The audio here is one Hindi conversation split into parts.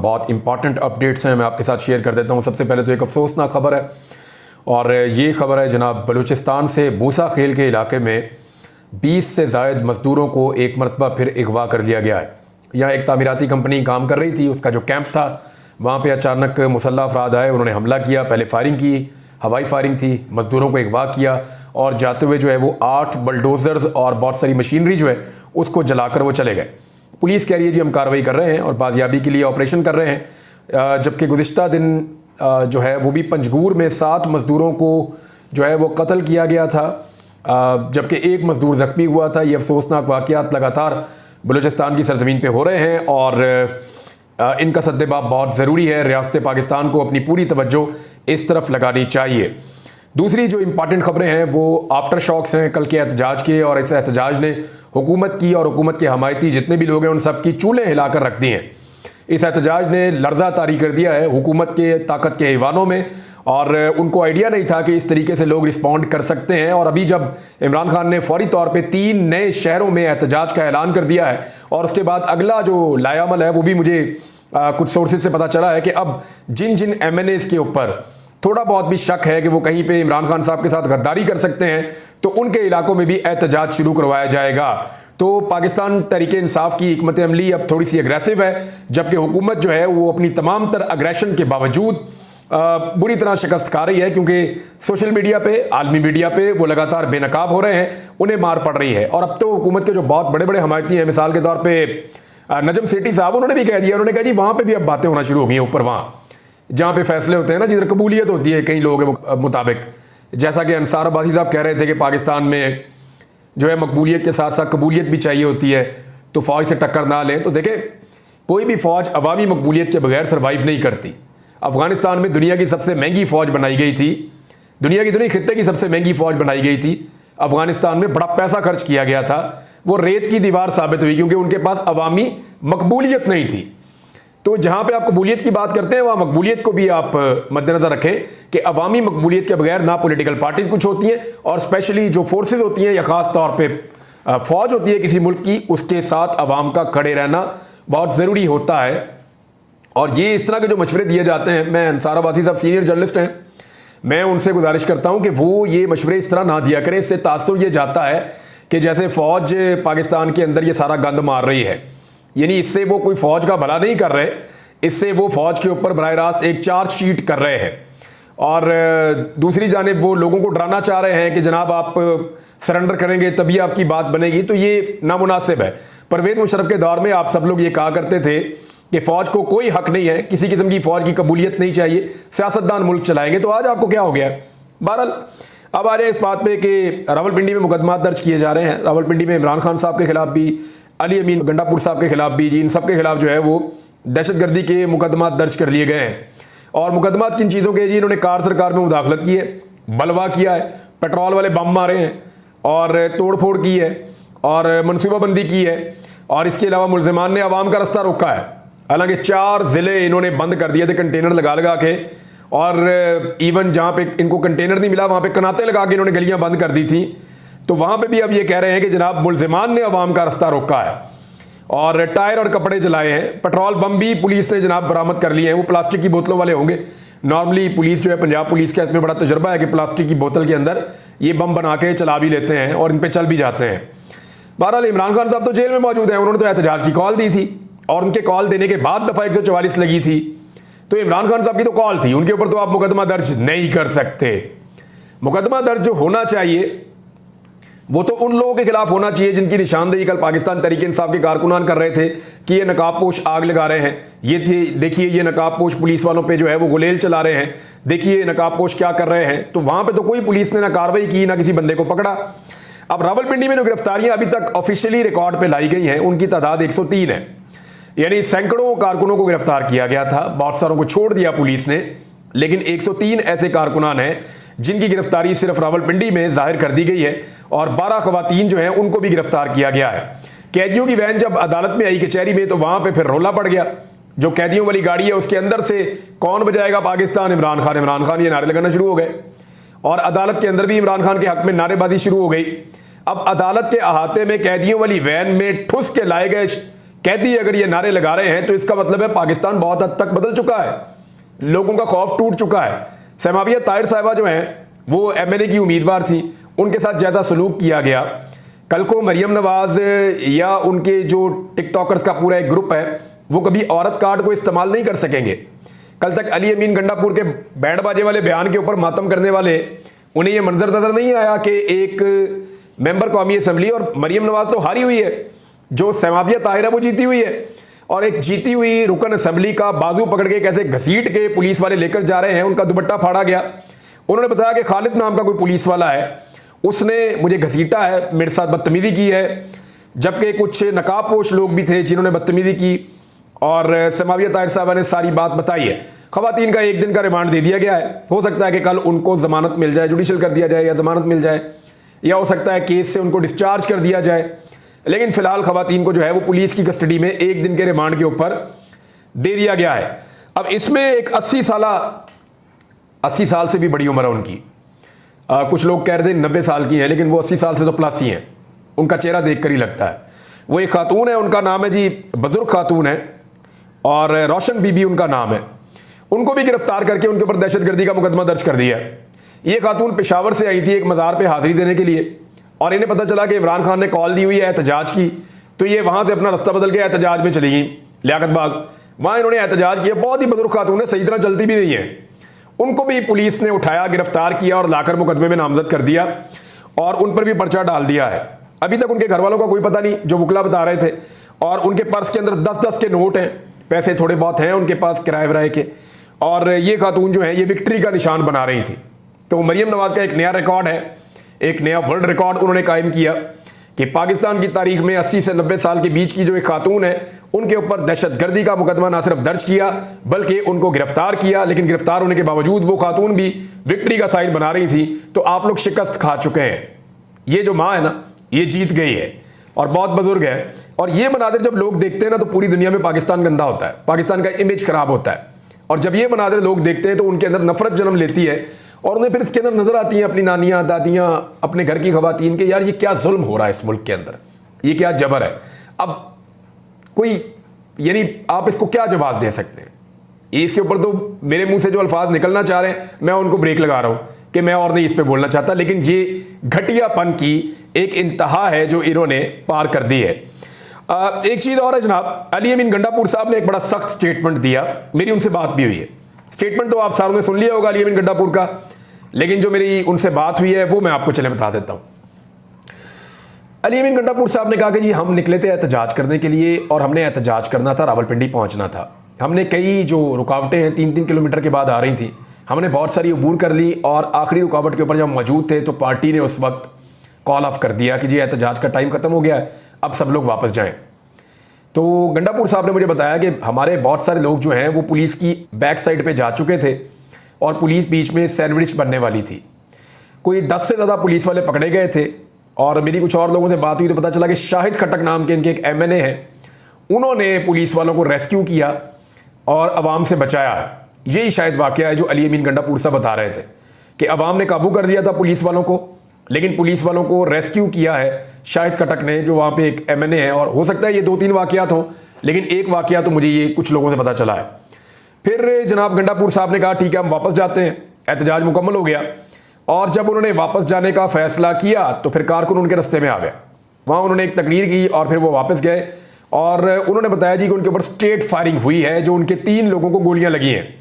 बहुत इंपॉर्टेंट अपडेट्स हैं, मैं आपके साथ शेयर कर देता हूँ। सबसे पहले तो एक अफसोसनाक खबर है और ये खबर है जनाब बलूचिस्तान से मूसा खेल के इलाके में 20 से ज़ायद मज़दूरों को एक मरतबा फिर अगवा कर लिया गया है। यहाँ एक तामीराती कंपनी काम कर रही थी, उसका जो कैंप था वहाँ पे अचानक मुसल्लह अफराद आए, उन्होंने हमला किया। पहले फायरिंग की, हवाई फायरिंग थी, मज़दूरों को अगवा किया और जाते हुए जो है वो 8 बलडोज़र्स और बहुत सारी मशीनरी जो है उसको जलाकर वो चले गए। पुलिस कह रही है जी हम कार्रवाई कर रहे हैं और बाजियाबी के लिए ऑपरेशन कर रहे हैं। जबकि गुज़िश्ता दिन जो है वो भी पंजगूर में 7 मज़दूरों को जो है वो कत्ल किया गया था, जबकि एक मज़दूर ज़ख्मी हुआ था। ये अफसोसनाक वाक़यात लगातार बलूचिस्तान की सरज़मीन पे हो रहे हैं और इनका सद्देबाब बहुत ज़रूरी है। रियासत पाकिस्तान को अपनी पूरी तवज्जो इस तरफ लगानी चाहिए। दूसरी जो इंपॉर्टेंट खबरें हैं वो आफ्टर शॉक्स हैं कल के एहतजाज के, और इस एहतजाज ने हुकूमत की और हुकूमत के हमायती जितने भी लोग हैं उन सब की चूल्हें हिलाकर रख दी हैं। इस एहतजाज ने लर्जा तारी कर दिया है हुकूमत के ताकत के ऐवानों में, और उनको आइडिया नहीं था कि इस तरीके से लोग रिस्पॉन्ड कर सकते हैं। और अभी जब इमरान खान ने फौरी तौर पे 3 नए शहरों में एहतजाज का ऐलान कर दिया है और उसके बाद अगला जो लायामल है वो भी मुझे कुछ सोर्सेज से पता चला है कि अब जिन जिन MNAs के ऊपर थोड़ा बहुत भी शक है कि वो कहीं पे इमरान खान साहब के साथ गद्दारी कर सकते हैं तो उनके इलाकों में भी एहतजाज शुरू करवाया जाएगा। तो पाकिस्तान तहरीक इंसाफ की हिकमत अमली अब थोड़ी सी अग्रेसिव है, जबकि हुकूमत जो है वो अपनी तमाम तर अग्रेशन के बावजूद बुरी तरह शिकस्त खा रही है, क्योंकि सोशल मीडिया पे, आलमी मीडिया पे वो लगातार बेनकाब हो रहे हैं, उन्हें मार पड़ रही है। और अब तो हुकूमत के जो बहुत बड़े बड़े हमायती हैं, मिसाल के तौर पर नजम सेठी साहब, उन्होंने भी कह दिया, उन्होंने कहा जी वहाँ पर भी अब बातें होना शुरू हो गई हैं ऊपर, वहाँ जहाँ पे फैसले होते हैं ना, जिधर कबूलियत होती है कई लोगों के मुताबिक। जैसा कि अंसार अब्बासी साहब कह रहे थे कि पाकिस्तान में जो है मकबूलियत के साथ साथ कबूलियत भी चाहिए होती है, तो फ़ौज से टक्कर ना लें। तो देखें, कोई भी फ़ौज अवामी मकबूलियत के बगैर सर्वाइव नहीं करती। अफ़गानिस्तान में दुनिया की सबसे महंगी फ़ौज बनाई गई थी, दुनिया खित्ते की सबसे महंगी फ़ौज बनाई गई थी। अफ़गानिस्तान में बड़ा पैसा खर्च किया गया था, वो रेत की दीवार साबित हुई क्योंकि उनके पास अवामी मकबूलियत नहीं थी। तो जहाँ पे आप कबूलियत की बात करते हैं वहाँ मकबूलियत को भी आप मद्देनज़र रखें कि अवामी मकबूलियत के बगैर ना पॉलिटिकल पार्टीज कुछ होती हैं, और स्पेशली जो फोर्सेज होती हैं या ख़ास तौर पे फ़ौज होती है किसी मुल्क की, उसके साथ अवाम का खड़े रहना बहुत ज़रूरी होता है। और ये इस तरह के जो मशवरे दिए जाते हैं, मैं अंसार अब्बासी साहब सीनियर जर्नलिस्ट हैं, मैं उनसे गुजारिश करता हूँ कि वो ये मशवरे इस तरह ना दिया करें। इससे तासुर ये जाता है कि जैसे फ़ौज पाकिस्तान के अंदर ये सारा गंद मार रही है, यानी इससे वो कोई फ़ौज का भला नहीं कर रहे, इससे वो फ़ौज के ऊपर बराह रास्त एक चार्जशीट कर रहे हैं। और दूसरी जानिब वो लोगों को डराना चाह रहे हैं कि जनाब आप सरेंडर करेंगे तभी आपकी बात बनेगी, तो ये नामुनासिब है। परवेज़ मुशर्रफ के दौर में आप सब लोग ये कहा करते थे कि फ़ौज को कोई हक नहीं है, किसी किस्म की फ़ौज की कबूलियत नहीं चाहिए, सियासतदान मुल्क चलाएंगे। तो आज आपको क्या हो गया है? बहरहाल अब आ जाए इस बात पे कि रावलपिंडी में मुकदमा दर्ज किए जा रहे हैं। रावलपिंडी में इमरान खान साहब के खिलाफ भी, अली अमीन गंडापुर साहब के खिलाफ भी, जी इन सब के खिलाफ जो है वो दहशतगर्दी के मुकदमा दर्ज कर लिए गए हैं। और मुकदमा किन चीज़ों के? जी इन्होंने कार सरकार में मुदाखलत की है, बलवा किया है, पेट्रोल वाले बम मारे हैं और तोड़ फोड़ की है और मनसूबाबंदी की है, और इसके अलावा मुल्ज़िमान ने अवाम का रास्ता रोका है। हालांकि 4 ज़िले इन्होंने बंद कर दिए थे कंटेनर लगा लगा के, और इवन जहाँ पे इनको कंटेनर नहीं मिला वहाँ पे कनाते लगा के इन्होंने गलियाँ बंद कर दी थी। तो वहाँ पे भी अब ये कह रहे हैं कि जनाब मुल्ज़िमान ने अवाम का रास्ता रोका है और टायर और कपड़े जलाए हैं। पेट्रोल बम भी पुलिस ने जनाब बरामद कर लिए हैं, वो प्लास्टिक की बोतलों वाले होंगे। नॉर्मली पुलिस जो है, पंजाब पुलिस का इसमें बड़ा तजुर्बा है कि प्लास्टिक की बोतल के अंदर ये बम बना के चला भी लेते हैं और इन पर चल भी जाते हैं। बहरहाल इमरान खान साहब तो जेल में मौजूद हैं, उन्होंने तो एहतजाज की कॉल दी थी और उनके कॉल देने के बाद दफ़ा 144 लगी थी। तो इमरान खान साहब की तो कॉल थी, उनके ऊपर तो आप मुकदमा दर्ज नहीं कर सकते। मुकदमा दर्ज जो होना चाहिए वो तो उन लोगों के खिलाफ होना चाहिए जिनकी निशानदेही कल पाकिस्तान तहरीक इंसाफ के कारकुनान कर रहे थे कि ये नकाबपोश आग लगा रहे हैं, ये देखिए ये नकाबपोश पुलिस वालों पे जो है वो गुलेल चला रहे हैं, देखिए नकाबपोश क्या कर रहे हैं। तो वहाँ पे तो कोई पुलिस ने ना कार्रवाई की, ना किसी बंदे को पकड़ा। अब रावलपिंडी में जो गिरफ्तारियां अभी तक ऑफिशियली रिकॉर्ड पे लाई गई हैं उनकी तादाद 103 है, यानी सैकड़ों कारकुनों को गिरफ्तार किया गया था, बहुत सारों को छोड़ दिया पुलिस ने, लेकिन 103 ऐसे कारकुनान हैं जिनकी गिरफ्तारी सिर्फ रावलपिंडी में जाहिर कर दी गई है, और 12 खवातीन जो हैं उनको भी गिरफ्तार किया गया है। कैदियों की वैन जब अदालत में आई कचहरी में, तो वहां पे फिर रोला पड़ गया। जो कैदियों वाली गाड़ी है उसके अंदर से कौन बजाएगा पाकिस्तान, इमरान खान, इमरान खान, ये नारे लगाना शुरू हो गए, और अदालत के अंदर भी इमरान खान के हक में नारेबाजी शुरू हो गई। अब अदालत के अहाते में कैदियों वाली वैन में ठुस के लाए गए कैदी अगर ये नारे लगा रहे हैं तो इसका मतलब है पाकिस्तान बहुत हद तक बदल चुका है, लोगों का खौफ टूट चुका है। सहमाविया ताहिर साहिबा जो हैं वो एमएनए की उम्मीदवार थी, उनके साथ ज़्यादा सलूक किया गया। कल को मरियम नवाज या उनके जो टिकटॉकर्स का पूरा एक ग्रुप है वो कभी औरत कार्ड को इस्तेमाल नहीं कर सकेंगे। कल तक अली अमीन गंडापुर के बैंड बाजे वाले बयान के ऊपर मातम करने वाले, उन्हें यह मंजर नजर नहीं आया कि एक मेंबर कौमी असम्बली, और मरियम नवाज तो हारी हुई है, जो सहमाविया ताहिर है वो जीती हुई है, और एक जीती हुई रुकन असम्बली का बाजू पकड़ के कैसे घसीट के पुलिस वाले लेकर जा रहे हैं, उनका दुपट्टा फाड़ा गया। उन्होंने बताया कि खालिद नाम का कोई पुलिस वाला है, उसने मुझे घसीटा है, मेरे साथ बदतमीजी की है, जबकि कुछ नकाबपोश लोग भी थे जिन्होंने बदतमीजी की, और सहमाविया ताहिर साहबा ने सारी बात बताई है। खवातीन का 1 दिन का रिमांड दे दिया गया है, हो सकता है कि कल उनको जमानत मिल जाए, जुडिशल कर दिया जाए या जमानत मिल जाए, या हो सकता है केस से उनको डिस्चार्ज कर दिया जाए। लेकिन फिलहाल खवातीन को जो है वो पुलिस की कस्टडी में 1 दिन के रिमांड के ऊपर दे दिया गया है। अब इसमें एक 80 साल से भी बड़ी उम्र है उनकी, कुछ लोग कह रहे थे 90 साल की हैं, लेकिन वो 80 साल से तो प्लस ही हैं, उनका चेहरा देख कर ही लगता है। वो एक खातून है, उनका नाम है जी बुजुर्ग खातून है, और रोशन बीबी उनका नाम है। उनको भी गिरफ्तार करके उनके ऊपर दहशतगर्दी का मुकदमा दर्ज कर दिया है। ये खातून पेशावर से आई थी एक मज़ार पे हाजिरी देने के लिए, और इन्हें पता चला कि इमरान खान ने कॉल दी हुई है एहतजाज की, तो ये वहाँ से अपना रास्ता बदल के एहतजाज में चली गई लियाकत बाग। वहाँ इन्होंने एहतजाज किया। बहुत ही बुजुर्ग खातून है, सही तरह चलती भी नहीं है। उनको भी पुलिस ने उठाया, गिरफ्तार किया और लाकर मुकदमे में नामजद कर दिया, और उन पर भी पर्चा डाल दिया है। अभी तक उनके घर वालों का कोई पता नहीं, जो वकला बता रहे थे। और उनके पर्स के अंदर 10-10 के नोट हैं, पैसे थोड़े बहुत हैं उनके पास किराए वराए के, और ये खातून जो है ये विक्ट्री का निशान बना रही थी। तो मरियम नवाज का एक नया रिकॉर्ड है, एक नया वर्ल्ड रिकॉर्ड उन्होंने कायम किया कि पाकिस्तान की तारीख में 80 से 90 साल के बीच की जो एक खातून है, उनके ऊपर दहशतगर्दी का मुकदमा ना सिर्फ दर्ज किया बल्कि उनको गिरफ्तार किया। लेकिन गिरफ्तार होने के बावजूद वो खातून भी विक्ट्री का साइन बना रही थी। तो आप लोग शिकस्त खा चुके हैं। ये जो माँ है ना, ये जीत गई है और बहुत बुजुर्ग है। और ये मनाजिर जब लोग देखते हैं ना, तो पूरी दुनिया में पाकिस्तान गंदा होता है, पाकिस्तान का इमेज खराब होता है। और जब ये मनाजिर लोग देखते हैं तो उनके अंदर नफरत जन्म लेती है, और उन्हें फिर इसके अंदर नजर आती हैं अपनी नानियाँ दादियाँ, अपने घर की खवातीन के, यार ये क्या जुल्म हो रहा है इस मुल्क के अंदर, ये क्या जबर है। अब कोई यानी आप इसको क्या जवाब दे सकते हैं? इसके ऊपर तो मेरे मुंह से जो अल्फाज निकलना चाह रहे हैं, मैं उनको ब्रेक लगा रहा हूँ कि मैं और नहीं इस पर बोलना चाहता। लेकिन ये घटियापन की एक इंतहा है जो इन्होंने पार कर दी है। एक चीज़ और है जनाब, अली अमीन गंडापुर साहब ने एक बड़ा सख्त स्टेटमेंट दिया, मेरी उनसे बात भी हुई है। स्टेटमेंट तो आप सारों ने सुन लिया होगा अली अमीन गंडापुर का, लेकिन जो मेरी उनसे बात हुई है वो मैं आपको चले बता देता हूँ। अली अमीन गंडापुर साहब ने कहा कि जी हम निकले थे एहतजाज करने के लिए, और हमने एहतजाज करना था, रावलपिंडी पहुँचना था। हमने कई जो रुकावटें हैं 3-3 किलोमीटर के बाद आ रही थी, हमने बहुत सारी अबूर कर ली, और आखिरी रुकावट के ऊपर जब मौजूद थे तो पार्टी ने उस वक्त कॉल ऑफ कर दिया कि जी एहतजाज का टाइम ख़त्म हो गया है, अब सब लोग वापस जाएं। तो गंडापुर साहब ने मुझे बताया कि हमारे बहुत सारे लोग जो हैं वो पुलिस की बैक साइड पे जा चुके थे, और पुलिस बीच में सैंडविच बनने वाली थी। कोई 10 से ज़्यादा पुलिस वाले पकड़े गए थे। और मेरी कुछ और लोगों से बात हुई तो पता चला कि शाहिद खटक नाम के इनके एक एमएनए हैं, उन्होंने पुलिस वालों को रेस्क्यू किया और अवाम से बचाया। यही शायद वाक़या है जो अली अमीन गंडापुर साहब बता रहे थे कि अवाम ने काबू कर दिया था पुलिस वालों को, लेकिन पुलिस वालों को रेस्क्यू किया है शाहिद खटक ने, जो वहाँ पे एक एमएनए है। और हो सकता है ये 2-3 वाक़यात हों, लेकिन एक वाक़या तो मुझे ये कुछ लोगों से पता चला है। फिर जनाब गंडापुर साहब ने कहा ठीक है हम वापस जाते हैं, एहतजाज मुकम्मल हो गया। और जब उन्होंने वापस जाने का फ़ैसला किया तो फिर कारकुन उनके रास्ते में आ गए। वहाँ उन्होंने एक तकरीर की और फिर वो वापस गए, और उन्होंने बताया जी कि उनके ऊपर स्ट्रेट फायरिंग हुई है, जो उनके 3 लोगों को गोलियाँ लगी हैं।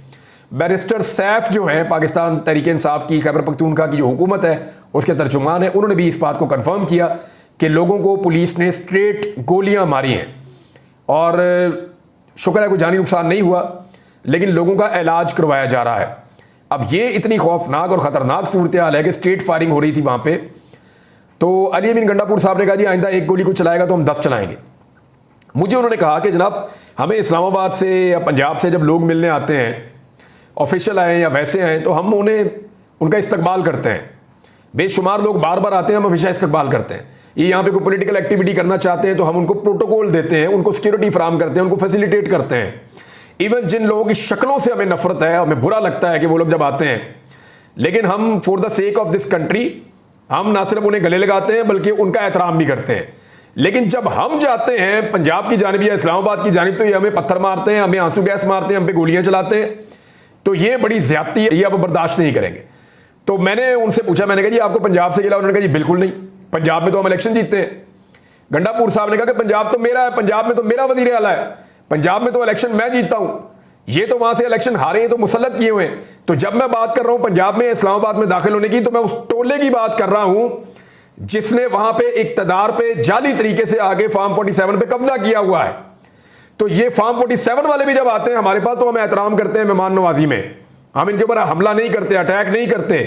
बैरिस्टर सैफ जो हैं पाकिस्तान तहरीक-ए-इंसाफ की खैबर पख्तूनख्वा की जो हुकूमत है उसके तर्जुमान है, उन्होंने भी इस बात को कंफर्म किया कि लोगों को पुलिस ने स्ट्रेट गोलियां मारी हैं। और शुक्र है कोई जानी नुकसान नहीं हुआ, लेकिन लोगों का इलाज करवाया जा रहा है। अब ये इतनी खौफनाक और ख़तरनाक सूरत हाल है कि स्ट्रेट फायरिंग हो रही थी वहाँ पर। तो अली अमीन गंडापुर साहब ने कहा जी आइंदा एक गोली को चलाएगा तो हम 10 चलाएँगे। मुझे उन्होंने कहा कि जनाब हमें इस्लामाबाद से या पंजाब से जब लोग मिलने आते हैं, ऑफिशियल आए या वैसे आए, तो हम उनका इस्तकबाल करते हैं। बेशुमार लोग बार बार आते हैं, हम हमेशा इस्तकबाल करते हैं। ये यहाँ पे कोई पॉलिटिकल एक्टिविटी करना चाहते हैं तो हम उनको प्रोटोकॉल देते हैं, उनको सिक्योरिटी फराहम करते हैं, उनको फैसिलिटेट करते हैं। इवन जिन लोगों की शक्लों से हमें नफरत है, हमें बुरा लगता है कि वो लोग जब आते हैं, लेकिन हम for the sake of this country हम ना सिर्फ उन्हें गले लगाते हैं बल्कि उनका एहतराम भी करते हैं। लेकिन जब हम जाते हैं पंजाब की जानिब या इस्लामाबाद की जानिब तो ये हमें पत्थर मारते हैं, हमें आंसू गैस मारते हैं, हम पे गोलियां चलाते हैं। तो ये बड़ी ज्यादती है, ये आप बर्दाश्त नहीं करेंगे। तो मैंने उनसे पूछा, मैंने कहा जी आपको पंजाब से गिला? उन्होंने कहा जी बिल्कुल नहीं, पंजाब में तो हम इलेक्शन जीतते हैं। गंडापुर साहब ने कहा कि पंजाब तो मेरा है, पंजाब में तो मेरा वजीर आला है, पंजाब में तो इलेक्शन मैं जीतता हूं, ये तो वहां से इलेक्शन हारे हैं, तो मुसल्लत किए हुए हैं। तो जब मैं बात कर रहा हूं पंजाब में इस्लामाबाद में दाखिल होने की, तो मैं उस टोले की बात कर रहा हूं जिसने वहां पे इक्तदार पे जाली तरीके से आगे फार्म 47 पे कब्जा किया हुआ है। तो ये फार्म 47 वाले भी जब आते हैं हमारे पास तो हम एहतराम करते हैं मेहमान नवाजी में, हम इनके ऊपर हमला नहीं करते, अटैक नहीं करते,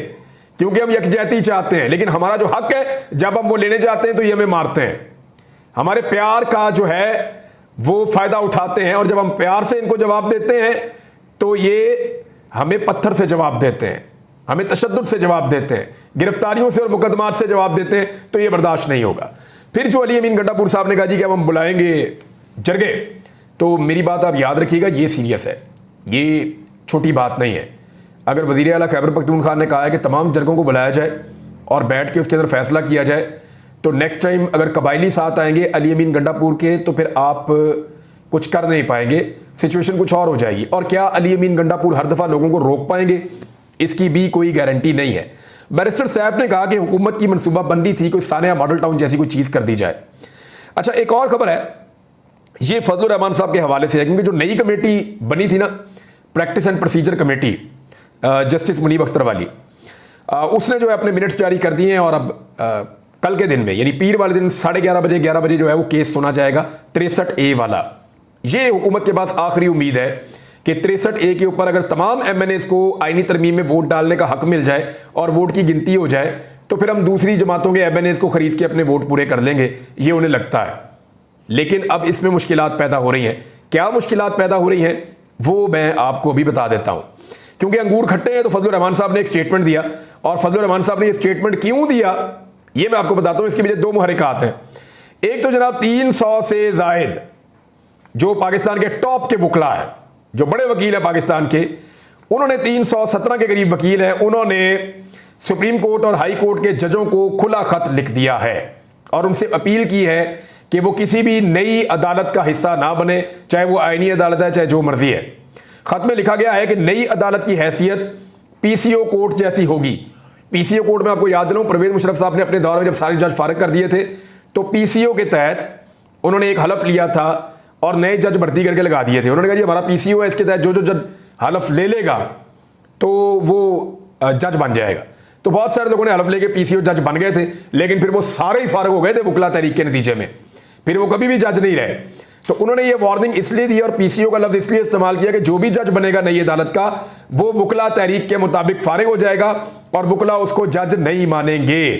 क्योंकि हम यकजहती चाहते हैं। लेकिन हमारा जो हक है जब हम वो लेने जाते हैं तो ये हमें मारते हैं, हमारे प्यार का जो है वो फायदा उठाते हैं, और जब हम प्यार से इनको जवाब देते हैं तो ये हमें पत्थर से जवाब देते हैं, हमें तशद्दुद से जवाब देते हैं, गिरफ्तारियों से और मुकदमात से जवाब देते हैं। तो ये बर्दाश्त नहीं होगा। फिर जो अली अमीन गंडापुर साहब ने कहा जी कि अब हम बुलाएंगे जरगे, तो मेरी बात आप याद रखिएगा, ये सीरियस है, ये छोटी बात नहीं है। अगर वज़ीर आला खैबर पख्तूनख्वा ने कहा है कि तमाम जरगों को बुलाया जाए और बैठ के उसके अंदर फैसला किया जाए, तो नेक्स्ट टाइम अगर कबायली साथ आएंगे अली अमीन गंडापुर के तो फिर आप कुछ कर नहीं पाएंगे, सिचुएशन कुछ और हो जाएगी। और क्या अली अमीन गंडापुर हर दफ़ा लोगों को रोक पाएंगे, इसकी भी कोई गारंटी नहीं है। बैरिस्टर सैफ ने कहा कि हुकूमत की मनसूबाबंदी थी कोई सानिया मॉडल टाउन जैसी कोई चीज़ कर दी जाए। अच्छा, एक और खबर है, ये फजलुर रहमान साहब के हवाले से है, क्योंकि जो नई कमेटी बनी थी ना, practice and procedure committee, justice Munib Akhtar वाली, उसने जो है अपने मिनट्स जारी कर दिए हैं। और अब कल के दिन में यानी पीर वाले दिन 11:30 बजे जो है वो केस सुना जाएगा 63A वाला। ये हुकूमत के पास आखिरी उम्मीद है कि 63A के ऊपर अगर तमाम MNAs को आईनी तरमीम में वोट डालने का हक मिल जाए और वोट की गिनती हो जाए तो फिर हम दूसरी जमातों के MNAs को खरीद के अपने वोट पूरे कर लेंगे, ये उन्हें लगता है। लेकिन अब इसमें मुश्किलात पैदा हो रही हैं। क्या मुश्किलात पैदा हो रही हैं वो मैं आपको भी बता देता हूं। क्योंकि अंगूर खट्टे हैं तो फजलुर रहमान साहब ने एक स्टेटमेंट दिया, और फजलुर रहमान साहब ने ये स्टेटमेंट क्यों दिया ये मैं आपको बताता हूं। इसके पीछे दो मुहरिकात हैं। एक तो जनाब 300 से जायद जो पाकिस्तान के टॉप के वकला है, जो बड़े वकील है पाकिस्तान के, उन्होंने 317 के करीब वकील हैं, उन्होंने सुप्रीम कोर्ट और हाई कोर्ट के जजों को खुला खत लिख दिया है और उनसे अपील की है कि वो किसी भी नई अदालत का हिस्सा ना बने, चाहे वो आईनी अदालत है चाहे जो मर्जी है। खत में लिखा गया है कि नई अदालत की हैसियत PCO कोर्ट जैसी होगी। PCO कोर्ट में आपको याद दिलाऊं, परवेज मुशर्रफ साहब ने अपने दौर में जब सारे जज फारिग कर दिए थे तो PCO के तहत उन्होंने एक हलफ लिया था और नए जज भर्ती करके लगा दिए थे। उन्होंने कहा जी हमारा PCO है, इसके तहत जो जो जज हलफ ले लेगा तो वो जज बन जाएगा। तो बहुत सारे लोगों ने हलफ लेके PCO जज बन गए थे, लेकिन फिर वो सारे ही फारिग हो गए थे वकला तहरीक के नतीजे में, फिर वो कभी भी जज नहीं रहे। तो उन्होंने ये वार्निंग इसलिए दी और PCO का लफ्ज इसलिए इस्तेमाल किया कि जो भी जज बनेगा नई अदालत का वो वकला तहरीक के मुताबिक फारिग हो जाएगा और वकला उसको जज नहीं मानेंगे।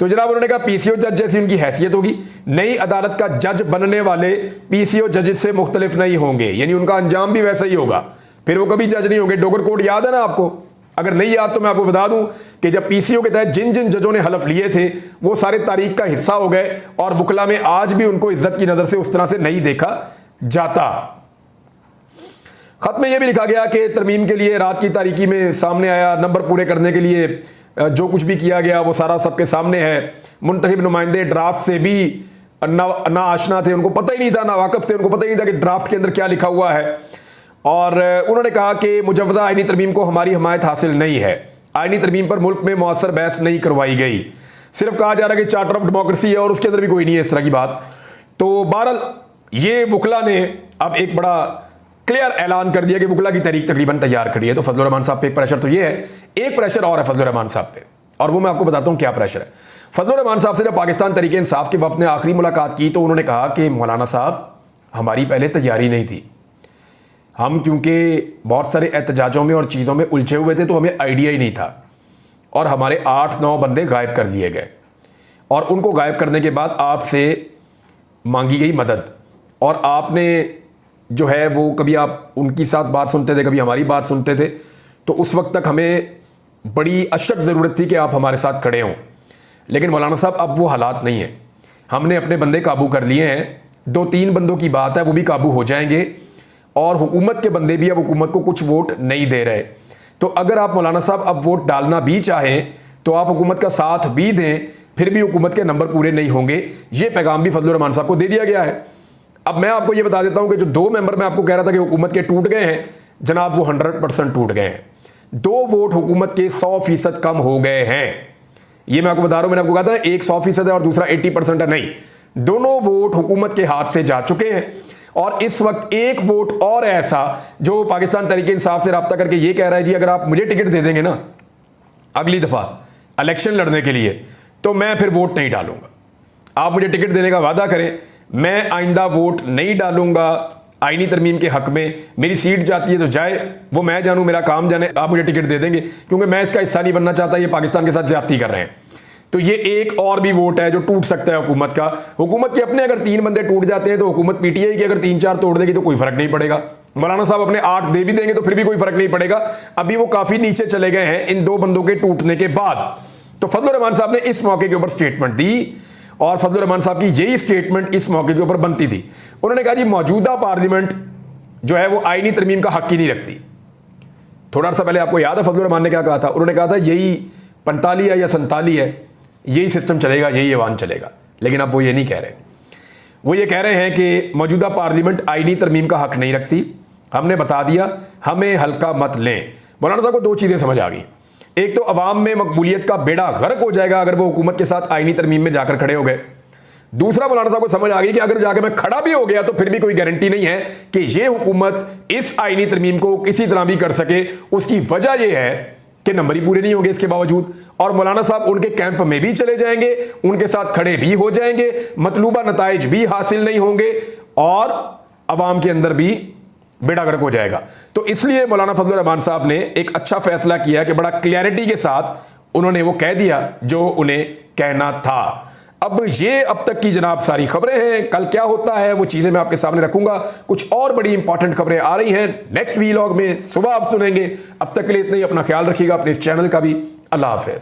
तो जनाब उन्होंने कहा PCO जज जैसी उनकी हैसियत होगी, नई अदालत का जज बनने वाले PCO जज से मुख्तलिफ नहीं होंगे, यानी उनका अंजाम भी वैसा ही होगा, फिर वो कभी जज नहीं होंगे। डोगर कोड याद है ना आपको? अगर नहीं याद तो मैं आपको बता दूं कि जब PCO के तहत जिन जिन जजों ने हलफ लिए थे वो सारे तारीख का हिस्सा हो गए और वकला में आज भी उनको इज्जत की नजर से उस तरह से नहीं देखा जाता। खत में यह भी लिखा गया कि तरमीम के लिए रात की तारीकी में सामने आया, नंबर पूरे करने के लिए जो कुछ भी किया गया वो सारा सबके सामने है। मुंतखब नुमाइंदे ड्राफ्ट से भी ना आशना थे, उनको पता ही नहीं था, ना वाकिफ थे, उनको पता ही नहीं था कि ड्राफ्ट के अंदर क्या लिखा हुआ है। और उन्होंने कहा कि मुजव्वदा आईनी तरमीम को हमारी हमायत हासिल नहीं है, आईनी तरमीम पर मुल्क में मुअस्सर बहस नहीं करवाई गई, सिर्फ कहा जा रहा है कि चार्टर ऑफ डेमोक्रेसी है और उसके अंदर भी कोई नहीं है इस तरह की बात। तो बहरहाल ये वकला ने अब एक बड़ा क्लियर ऐलान कर दिया कि वकला की तहरीक तकरीबन तैयार करी है। तो फजलुर रहमान साहब पे एक प्रेशर तो ये है, एक प्रेशर और है फजलुर रहमान साहब पे, और वो मैं आपको बताता हूँ क्या प्रेशर है। फजलुर रहमान साहब से जब पाकिस्तान तहरीक इंसाफ के वफ़द ने आखिरी मुलाकात की तो उन्होंने कहा कि मौलाना साहब हमारी पहले तैयारी नहीं थी, हम क्योंकि बहुत सारे एहतजाजों में और चीज़ों में उलझे हुए थे तो हमें आइडिया ही नहीं था, और हमारे 8-9 बंदे गायब कर लिए गए और उनको गायब करने के बाद आपसे मांगी गई मदद, और आपने जो है वो कभी आप उनकी साथ बात सुनते थे कभी हमारी बात सुनते थे, तो उस वक्त तक हमें बड़ी अशक ज़रूरत थी कि आप हमारे साथ खड़े हों। लेकिन मौलाना साहब अब वो हालात नहीं हैं, हमने अपने बंदे काबू कर लिए हैं, 2-3 बंदों की बात है वो भी काबू हो जाएंगे, और हुकूमत के बंदे भी अब हुकूमत को कुछ वोट नहीं दे रहे। तो अगर आप मौलाना साहब अब वोट डालना भी चाहें तो आप हुकूमत का साथ भी दें, फिर भी हुकूमत के नंबर पूरे नहीं होंगे। ये पैगाम भी फजलुर रहमान साहब को दे दिया गया है। अब मैं आपको ये बता देता हूं कि जो 2 मेंबर मैं आपको कह रहा था कि हुकूमत के टूट गए हैं, जनाब वो 100% टूट गए हैं। 2 वोट हुकूमत के 100% कम हो गए हैं। ये मैं आपको बता रहा हूं, मैंने आपको कहा था एक 100% है और दूसरा 80% है, नहीं, दोनों वोट हुकूमत के हाथ से जा चुके हैं। और इस वक्त एक वोट और ऐसा जो पाकिस्तान तहरीक इंसाफ से राब्ता करके ये कह रहा है जी अगर आप मुझे टिकट दे देंगे ना अगली दफा इलेक्शन लड़ने के लिए तो मैं फिर वोट नहीं डालूंगा। आप मुझे टिकट देने का वादा करें, मैं आइंदा वोट नहीं डालूंगा आईनी तरमीम के हक में। मेरी सीट जाती है तो जाए, वो मैं जानूं, मेरा काम जाने, आप मुझे टिकट दे देंगे, क्योंकि मैं इसका हिस्सा नहीं बनना चाहता। ये पाकिस्तान के साथ ज्यादती कर रहे हैं। तो ये एक और भी वोट है जो टूट सकता है हुकूमत का। हुकूमत के अपने अगर 3 बंदे टूट जाते हैं तो हुकूमत पीटीआई की अगर 3-4 तोड़ देगी तो कोई फर्क नहीं पड़ेगा। मौलाना साहब अपने 8 दे भी देंगे तो फिर भी कोई फर्क नहीं पड़ेगा। अभी वो काफी नीचे चले गए हैं इन 2 बंदों के टूटने के बाद। तो फजलुर रहमान साहब ने इस मौके के ऊपर स्टेटमेंट दी और फजलुर रहमान साहब की यही स्टेटमेंट इस मौके के ऊपर बनती थी। उन्होंने कहा जी मौजूदा पार्लियामेंट जो है वो आईनी तरमीम का हक ही नहीं रखती। थोड़ा अर्सा पहले आपको याद है फजलुर रहमान ने क्या कहा था? उन्होंने कहा था यही 45 है या 47 है, यही सिस्टम चलेगा, यही ऐवान चलेगा। लेकिन अब वो ये नहीं कह रहे। वो ये कह रहे हैं कि मौजूदा पार्लियामेंट आईनी तरमीम का हक नहीं रखती। हमने बता दिया, हमें हल्का मत लें। मौलाना साहब को 2 चीज़ें समझ आ गई। एक तो अवाम में मकबूलियत का बेड़ा गर्क हो जाएगा अगर वो हुकूमत के साथ आईनी तरमीम में जाकर खड़े हो गए। दूसरा मौलाना साहब को समझ आ गई कि अगर जाकर मैं खड़ा भी हो गया तो फिर भी कोई गारंटी नहीं है कि ये हुकूमत इस आईनी तरमीम को किसी तरह भी कर सके। उसकी वजह यह है कि नंबर ही पूरे नहीं होंगे इसके बावजूद। और मौलाना साहब उनके कैंप में भी चले जाएंगे, उनके साथ खड़े भी हो जाएंगे, मतलूबा नताइज भी हासिल नहीं होंगे और अवाम के अंदर भी बेड़ा गर्क हो जाएगा। तो इसलिए मौलाना फजलुर रहमान साहब ने एक अच्छा फैसला किया कि बड़ा क्लैरिटी के साथ उन्होंने वो कह दिया जो उन्हें कहना था। अब तक की जनाब सारी खबरें हैं। कल क्या होता है वो चीजें मैं आपके सामने रखूंगा। कुछ और बड़ी इंपॉर्टेंट खबरें आ रही हैं नेक्स्ट वीलॉग में, सुबह आप सुनेंगे। अब तक के लिए इतना ही। अपना ख्याल रखिएगा, अपने इस चैनल का भी। अल्लाह हाफिज।